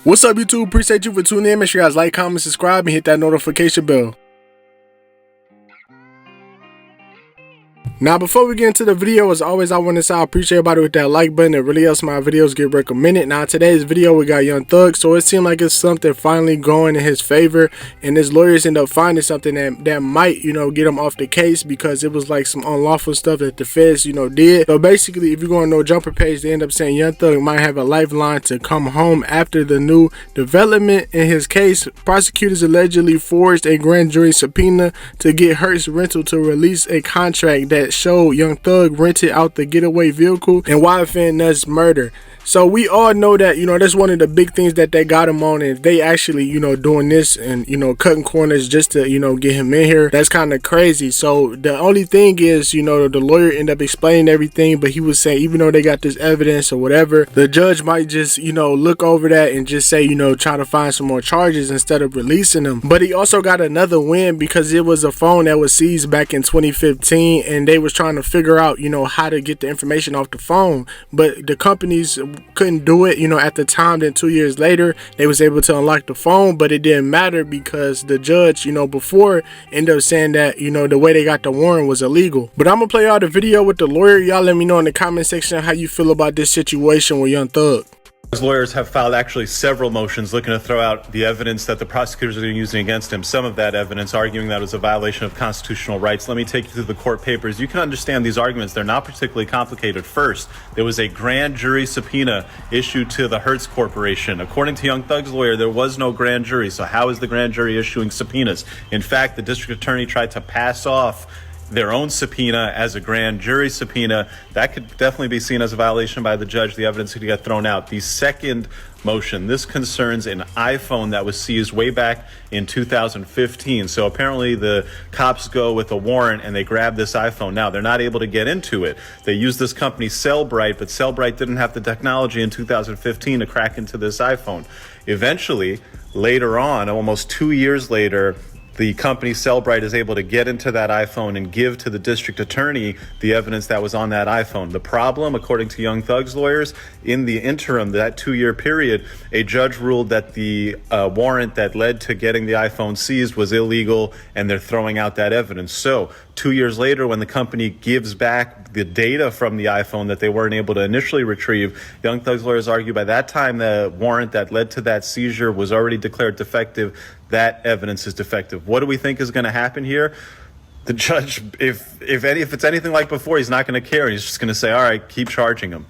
What's up, YouTube? Appreciate you for tuning in. Make sure you guys like, comment, subscribe, and hit that notification bell. Now, before we get into the video, as always, I want to say I appreciate everybody with that like button. It really helps my videos get recommended. Now, today's video, we got Young Thug, so it seemed like it's something finally going in his favor, and his lawyers end up finding something that might, get him off the case, because it was like some unlawful stuff that the feds, did. So basically, if you go on No Jumper page, they end up saying Young Thug might have a lifeline to come home after the new development in his case. Prosecutors allegedly forged a grand jury subpoena to get Hertz Rental to release a contract that showed Young Thug rented out the getaway vehicle in YFN Nuts murder. So we all know that, that's one of the big things that they got him on. And if they actually, doing this and, cutting corners just to, get him in here, that's kind of crazy. So the only thing is, the lawyer ended up explaining everything, but he was saying, even though they got this evidence or whatever, the judge might just, look over that and just say, try to find some more charges instead of releasing them. But he also got another win because it was a phone that was seized back in 2015, and they was trying to figure out, how to get the information off the phone. But the companies couldn't do it, at the time. Then 2 years later, they was able to unlock the phone, but it didn't matter because the judge, before ended up saying that, the way they got the warrant was illegal. But I'm gonna play y'all the video with the lawyer. Y'all let me know in the comment section how you feel about this situation with Young Thug. His lawyers have filed actually several motions looking to throw out the evidence that the prosecutors are using against him. Some of that evidence arguing that it was a violation of constitutional rights. Let me take you through the court papers. You can understand these arguments. They're not particularly complicated. First, there was a grand jury subpoena issued to the Hertz Corporation. According to Young Thug's lawyer, there was no grand jury. So how is the grand jury issuing subpoenas? In fact, the district attorney tried to pass off their own subpoena as a grand jury subpoena. That could definitely be seen as a violation by the judge. The evidence could get thrown out. The second motion, this concerns an iPhone that was seized way back in 2015. So apparently the cops go with a warrant and they grab this iPhone. Now, they're not able to get into it. They use this company Cellbrite, but Cellbrite didn't have the technology in 2015 to crack into this iPhone. Eventually, later on, almost 2 years later, the company Cellbrite is able to get into that iPhone and give to the district attorney the evidence that was on that iPhone. The problem, according to Young Thug's lawyers, in the interim, that 2-year period, a judge ruled that the warrant that led to getting the iPhone seized was illegal, and they're throwing out that evidence. So 2 years later, when the company gives back the data from the iPhone that they weren't able to initially retrieve, Young Thug's lawyers argue by that time the warrant that led to that seizure was already declared defective. That evidence is defective. What do we think is going to happen here? The judge, if it's anything like before, he's not going to care. He's just going to say, all right, keep charging him.